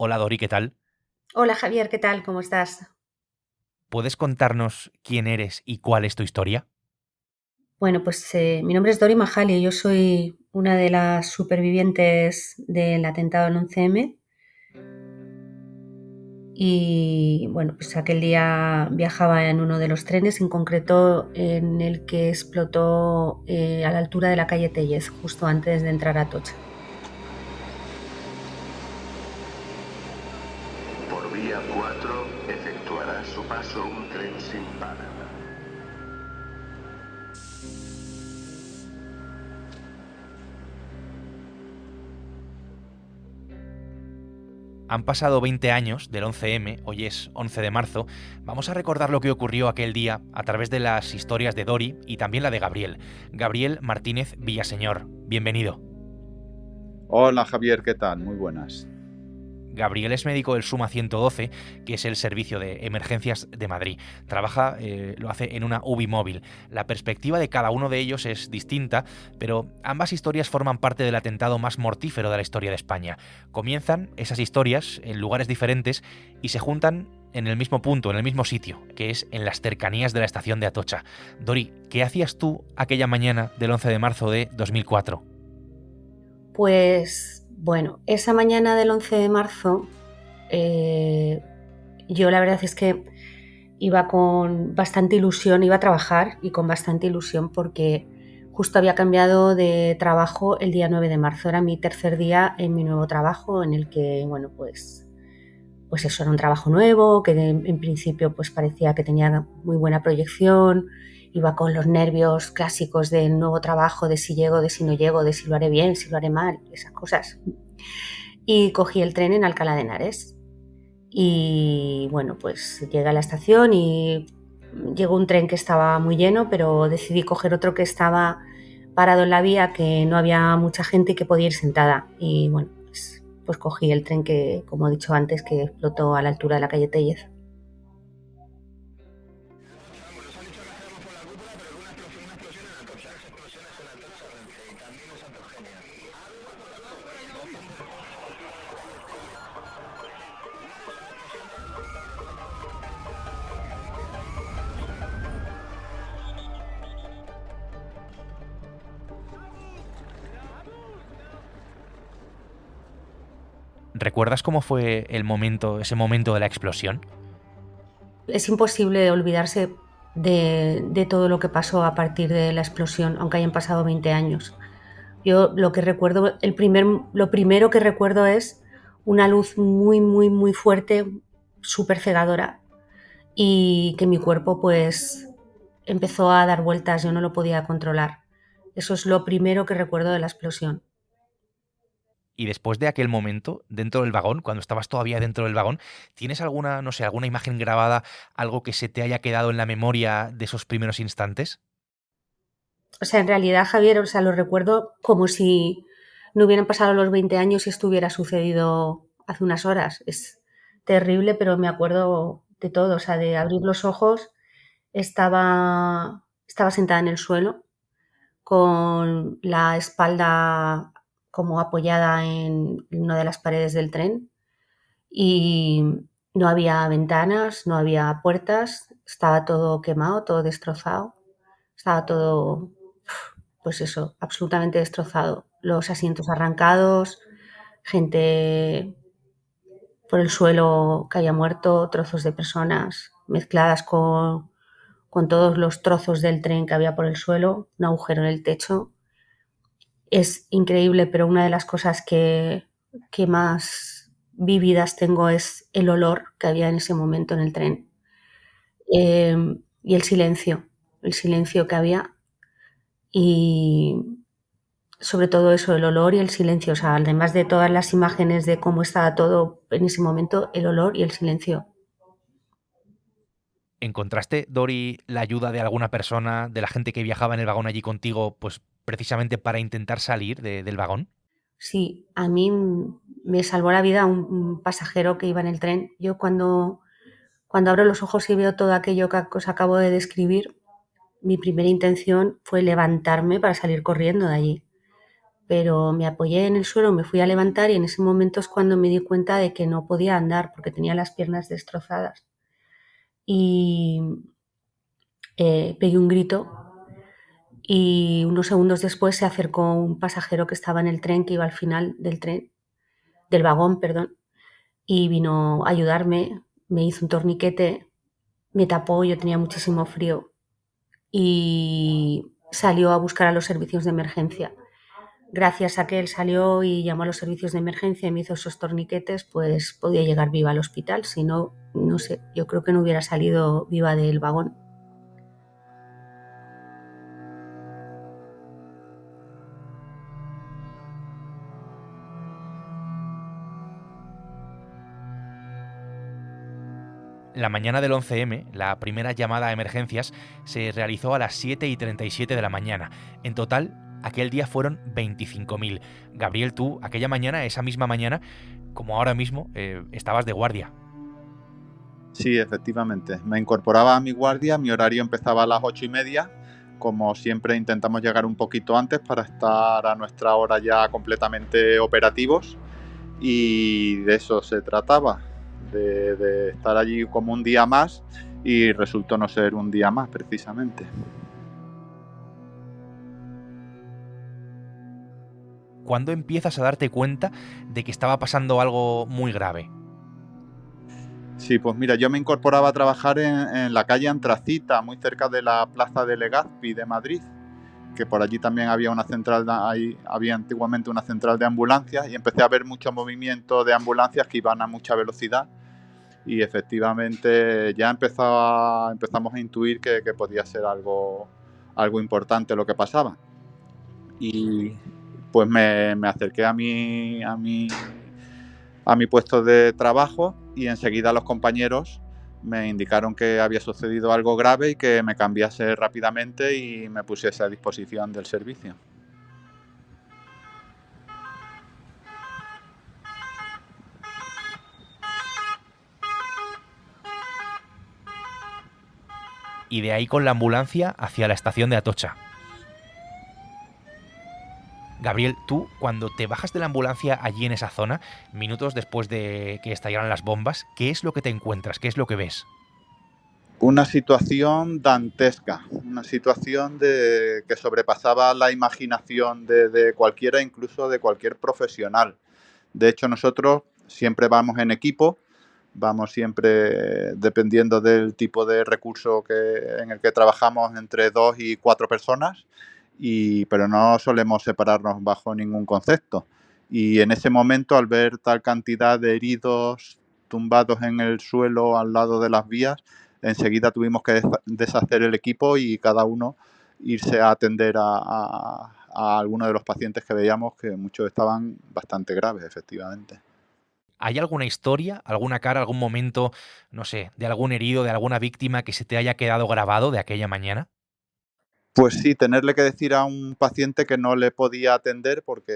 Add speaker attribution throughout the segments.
Speaker 1: Hola Dori, ¿qué tal?
Speaker 2: Hola Javier, ¿qué tal? ¿Cómo estás?
Speaker 1: ¿Puedes contarnos quién eres y cuál es tu historia?
Speaker 2: Bueno, pues mi nombre es Dori Majali, yo soy una de las supervivientes del atentado del 11M y bueno, pues aquel día viajaba en uno de los trenes, en concreto en el que explotó a la altura de la calle Tellez, justo antes de entrar a Atocha.
Speaker 3: Por vía 4 efectuará su paso un tren sin parada.
Speaker 1: Han pasado 20 años del 11M, hoy es 11 de marzo. Vamos a recordar lo que ocurrió aquel día a través de las historias de Dori y también la de Gabriel. Gabriel Martínez Villaseñor, bienvenido.
Speaker 4: Hola Javier, ¿qué tal? Muy buenas.
Speaker 1: Gabriel es médico del Suma 112, que es el servicio de emergencias de Madrid. Trabaja, lo hace en una UBI móvil. La perspectiva de cada uno de ellos es distinta, pero ambas historias forman parte del atentado más mortífero de la historia de España. Comienzan esas historias en lugares diferentes y se juntan en el mismo punto, en el mismo sitio, que es en las cercanías de la estación de Atocha. Dori, ¿qué hacías tú aquella mañana del 11 de marzo de 2004?
Speaker 2: Pues bueno, esa mañana del 11 de marzo eh, yo la verdad es que iba con bastante ilusión, iba a trabajar y con bastante ilusión porque justo había cambiado de trabajo el día 9 de marzo, era mi tercer día en mi nuevo trabajo en el que, bueno, pues eso era un trabajo nuevo, que en principio pues parecía que tenía muy buena proyección, iba con los nervios clásicos del nuevo trabajo, de si llego, de si no llego, de si lo haré bien, si lo haré mal, esas cosas. Y cogí el tren en Alcalá de Henares. Y bueno, pues llegué a la estación y llegó un tren que estaba muy lleno, pero decidí coger otro que estaba parado en la vía, que no había mucha gente y que podía ir sentada. Y bueno, pues cogí el tren que, como he dicho antes, que explotó a la altura de la calle Tellez.
Speaker 1: ¿Recuerdas cómo fue el momento, ese momento de la explosión?
Speaker 2: Es imposible olvidarse de todo lo que pasó a partir de la explosión, aunque hayan pasado 20 años. Yo lo que recuerdo, lo primero que recuerdo es una luz muy, muy, muy fuerte, súper cegadora, y que mi cuerpo pues empezó a dar vueltas, yo no lo podía controlar. Eso es lo primero que recuerdo de la explosión.
Speaker 1: Y después de aquel momento, dentro del vagón, cuando estabas todavía dentro del vagón, ¿tienes alguna, no sé, alguna imagen grabada, algo que se te haya quedado en la memoria de esos primeros instantes?
Speaker 2: O sea, en realidad, Javier, o sea, lo recuerdo como si no hubieran pasado los 20 años y estuviera sucedido hace unas horas. Es terrible, pero me acuerdo de todo, o sea, de abrir los ojos, estaba sentada en el suelo con la espalda como apoyada en una de las paredes del tren y no había ventanas, no había puertas, estaba todo quemado, todo destrozado, estaba todo, pues eso, absolutamente destrozado. Los asientos arrancados, gente por el suelo que haya muerto, trozos de personas mezcladas con todos los trozos del tren que había por el suelo, un agujero en el techo. Es increíble, pero una de las cosas que más vívidas tengo es el olor que había en ese momento en el tren. Eh, y el silencio que había y sobre todo eso, el olor y el silencio. O sea, además de todas las imágenes de cómo estaba todo en ese momento, el olor y el silencio.
Speaker 1: ¿Encontraste, Dori, la ayuda de alguna persona, de la gente que viajaba en el vagón allí contigo, pues precisamente para intentar salir del vagón?
Speaker 2: Sí, a mí me salvó la vida un pasajero que iba en el tren. Yo cuando abro los ojos y veo todo aquello que os acabo de describir, mi primera intención fue levantarme para salir corriendo de allí. pero me apoyé en el suelo, me fui a levantar y en ese momento es cuando me di cuenta de que no podía andar porque tenía las piernas destrozadas. Y pegué un grito y unos segundos después se acercó un pasajero que estaba en el tren, que iba al final del vagón, perdón, y vino a ayudarme, me hizo un torniquete, me tapó, yo tenía muchísimo frío y salió a buscar a los servicios de emergencia. Gracias a que él salió y llamó a los servicios de emergencia y me hizo esos torniquetes, pues podía llegar viva al hospital. Si no, no sé, yo creo que no hubiera salido viva del vagón.
Speaker 1: La mañana del 11M, la primera llamada a emergencias, se realizó a las 7:37 de la mañana. En total, aquel día fueron 25.000. Gabriel, tú, aquella mañana, esa misma mañana, como ahora mismo, estabas de guardia.
Speaker 4: Sí, efectivamente. Me incorporaba a mi guardia, mi horario empezaba a las 8:30. Como siempre intentamos llegar un poquito antes para estar a nuestra hora ya completamente operativos, y de eso se trataba, de estar allí como un día más, y resultó no ser un día más precisamente.
Speaker 1: ¿Cuándo empiezas a darte cuenta de que estaba pasando algo muy grave?
Speaker 4: Sí, pues mira, yo me incorporaba a trabajar en la calle Antracita, muy cerca de la plaza de Legazpi de Madrid, que por allí también había una central, ahí había antiguamente una central de ambulancias, y empecé a ver mucho movimiento de ambulancias que iban a mucha velocidad, y efectivamente ya empezamos a intuir que podía ser algo importante lo que pasaba. Y pues me acerqué a mi puesto de trabajo, y enseguida los compañeros me indicaron que había sucedido algo grave y que me cambiase rápidamente y me pusiese a disposición del servicio.
Speaker 1: Y de ahí con la ambulancia hacia la estación de Atocha. Gabriel, tú, cuando te bajas de la ambulancia allí en esa zona, minutos después de que estallaran las bombas, ¿qué es lo que te encuentras? ¿Qué es lo que ves?
Speaker 4: Una situación dantesca, una situación que sobrepasaba la imaginación de cualquiera, incluso de cualquier profesional. De hecho, nosotros siempre vamos en equipo, vamos siempre, dependiendo del tipo de recurso en el que trabajamos, entre 2 y 4 personas, pero no solemos separarnos bajo ningún concepto. Y en ese momento, al ver tal cantidad de heridos tumbados en el suelo al lado de las vías, enseguida tuvimos que deshacer el equipo y cada uno irse a atender a algunos de los pacientes que veíamos, que muchos estaban bastante graves, efectivamente.
Speaker 1: ¿Hay alguna historia, alguna cara, algún momento, no sé, de algún herido, de alguna víctima que se te haya quedado grabado de aquella mañana?
Speaker 4: Pues sí, tenerle que decir a un paciente que no le podía atender porque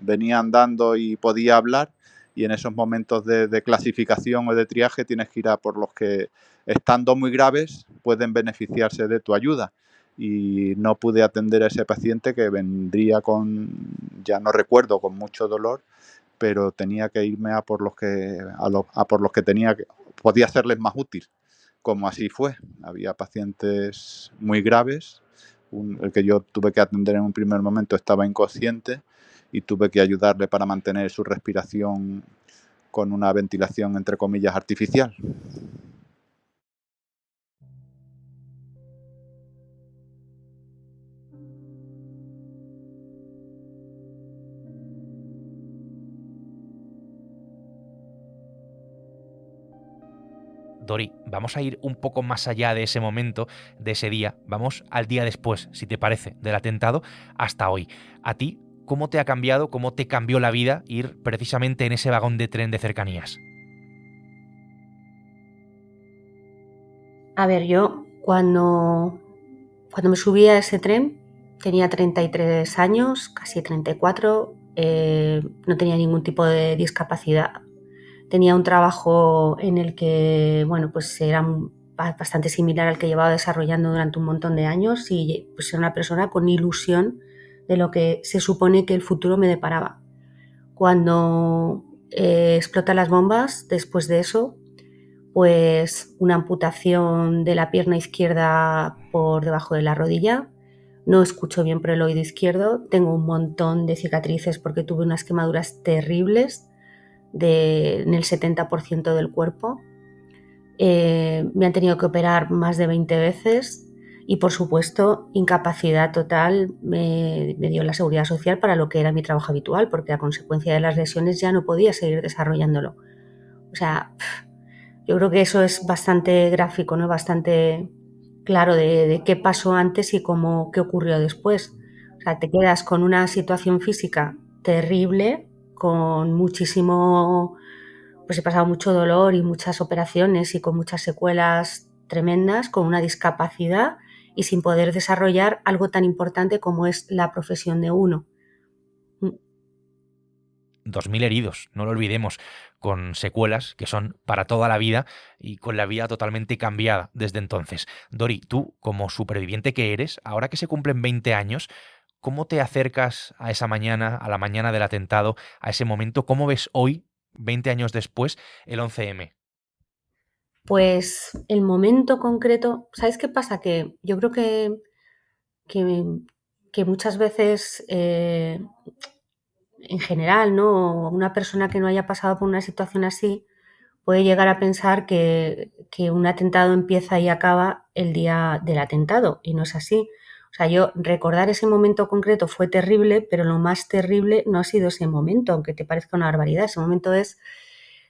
Speaker 4: venía andando y podía hablar, y en esos momentos de clasificación o de triaje tienes que ir a por los que, estando muy graves, pueden beneficiarse de tu ayuda. Y no pude atender a ese paciente que vendría con, ya no recuerdo, con mucho dolor, pero tenía que irme a por los que, a por los que podía serles más útil. Como así fue. Había pacientes muy graves. El que yo tuve que atender en un primer momento estaba inconsciente y tuve que ayudarle para mantener su respiración con una ventilación, entre comillas, artificial.
Speaker 1: Dori, vamos a ir un poco más allá de ese momento, de ese día. Vamos al día después, si te parece, del atentado hasta hoy. A ti, ¿cómo te ha cambiado, cómo te cambió la vida ir precisamente en ese vagón de tren de cercanías?
Speaker 2: A ver, yo cuando me subí a ese tren tenía 33 años, casi 34, no tenía ningún tipo de discapacidad. Tenía un trabajo en el que, bueno, pues era bastante similar al que llevaba desarrollando durante un montón de años, y pues era una persona con ilusión de lo que se supone que el futuro me deparaba. Cuando explotan las bombas, después de eso, pues una amputación de la pierna izquierda por debajo de la rodilla, no escucho bien por el oído izquierdo, tengo un montón de cicatrices porque tuve unas quemaduras terribles en el 70% del cuerpo. Me han tenido que operar más de 20 veces y, por supuesto, incapacidad total me dio la Seguridad Social para lo que era mi trabajo habitual, porque a consecuencia de las lesiones ya no podía seguir desarrollándolo. O sea, yo creo que eso es bastante gráfico, ¿no? Bastante claro de qué pasó antes y qué ocurrió después. O sea, te quedas con una situación física terrible, con muchísimo, pues he pasado mucho dolor y muchas operaciones y con muchas secuelas tremendas, con una discapacidad y sin poder desarrollar algo tan importante como es la profesión de uno.
Speaker 1: 2.000 heridos, no lo olvidemos, con secuelas que son para toda la vida y con la vida totalmente cambiada desde entonces. Dori, tú, como superviviente que eres, ahora que se cumplen 20 años, ¿cómo te acercas a esa mañana, a la mañana del atentado, a ese momento? ¿Cómo ves hoy, 20 años después, el 11M?
Speaker 2: Pues el momento concreto, ¿sabes qué pasa? Que yo creo que, que muchas veces, en general, ¿no? Una persona que no haya pasado por una situación así puede llegar a pensar que un atentado empieza y acaba el día del atentado, y no es así. O sea, yo recordar ese momento concreto fue terrible, pero lo más terrible no ha sido ese momento, aunque te parezca una barbaridad. Ese momento es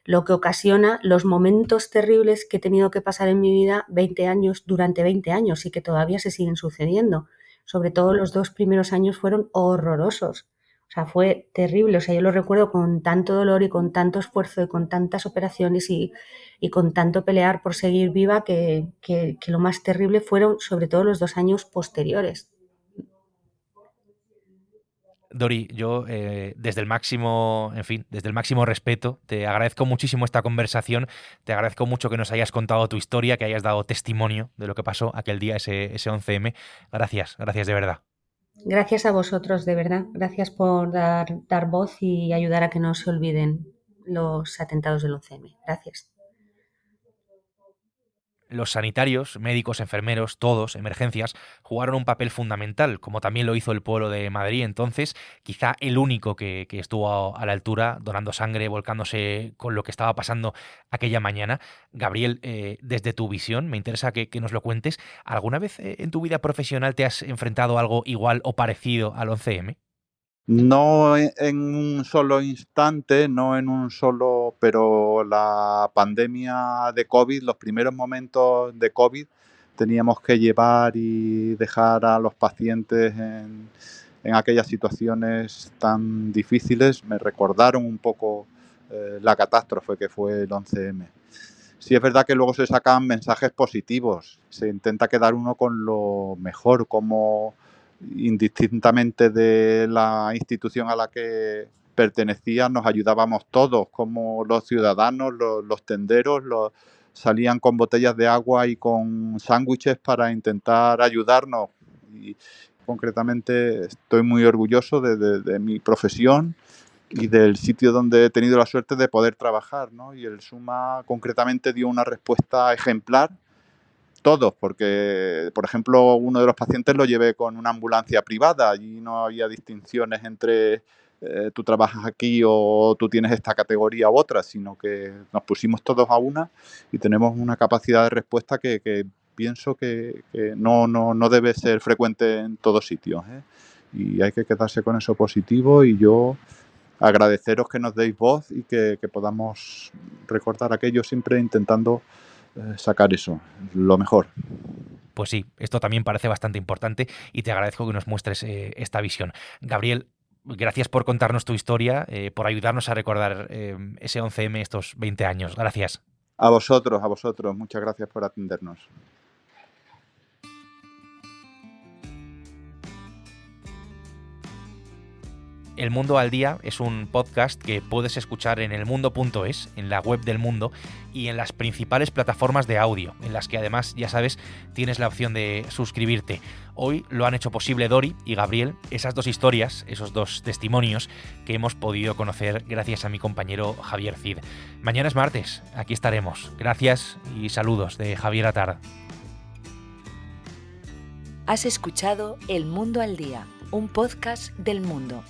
Speaker 2: lo que ocasiona los momentos terribles que he tenido que pasar en mi vida 20 años, durante 20 años y que todavía se siguen sucediendo. Sobre todo los 2 primeros años fueron horrorosos. O sea, fue terrible. O sea, yo lo recuerdo con tanto dolor y con tanto esfuerzo y con tantas operaciones y con tanto pelear por seguir viva que lo más terrible fueron sobre todo los 2 años posteriores.
Speaker 1: Dori, yo desde el máximo, en fin, desde el máximo respeto, te agradezco muchísimo esta conversación, te agradezco mucho que nos hayas contado tu historia, que hayas dado testimonio de lo que pasó aquel día, ese 11M. Gracias, gracias de verdad.
Speaker 2: Gracias a vosotros, de verdad. Gracias por dar voz y ayudar a que no se olviden los atentados del 11M. Gracias.
Speaker 1: Los sanitarios, médicos, enfermeros, todos, emergencias, jugaron un papel fundamental, como también lo hizo el pueblo de Madrid entonces, quizá el único que estuvo a la altura, donando sangre, volcándose con lo que estaba pasando aquella mañana. Gabriel, desde tu visión, me interesa que nos lo cuentes, ¿alguna vez en tu vida profesional te has enfrentado a algo igual o parecido al 11M?
Speaker 4: No en un solo instante, no en un solo, pero la pandemia de COVID, los primeros momentos de COVID, teníamos que llevar y dejar a los pacientes en aquellas situaciones tan difíciles. Me recordaron un poco la catástrofe que fue el 11M. Sí es verdad que luego se sacan mensajes positivos, se intenta quedar uno con lo mejor, como indistintamente de la institución a la que pertenecía, nos ayudábamos todos, como los ciudadanos, los tenderos, salían con botellas de agua y con sándwiches para intentar ayudarnos. Y concretamente estoy muy orgulloso de mi profesión y del sitio donde he tenido la suerte de poder trabajar, ¿no? Y el SUMA concretamente dio una respuesta ejemplar, todos, porque, por ejemplo, uno de los pacientes lo llevé con una ambulancia privada, allí no había distinciones entre tú trabajas aquí o tú tienes esta categoría u otra, sino que nos pusimos todos a una y tenemos una capacidad de respuesta que pienso que no debe ser frecuente en todos sitios, ¿eh? Y hay que quedarse con eso positivo y yo agradeceros que nos deis voz y que podamos recordar aquello siempre intentando sacar eso, lo mejor.
Speaker 1: Pues sí, esto también parece bastante importante y te agradezco que nos muestres esta visión. Gabriel, gracias por contarnos tu historia, por ayudarnos a recordar ese 11M estos 20 años. Gracias.
Speaker 4: A vosotros, muchas gracias por atendernos.
Speaker 1: El Mundo al Día es un podcast que puedes escuchar en elmundo.es, en la web del Mundo, y en las principales plataformas de audio, en las que además, ya sabes, tienes la opción de suscribirte. Hoy lo han hecho posible Dori y Gabriel, esas dos historias, esos dos testimonios que hemos podido conocer gracias a mi compañero Javier Cid. Mañana es martes, aquí estaremos. Gracias y saludos de Javier Atard.
Speaker 5: Has escuchado El Mundo al Día, un podcast del Mundo.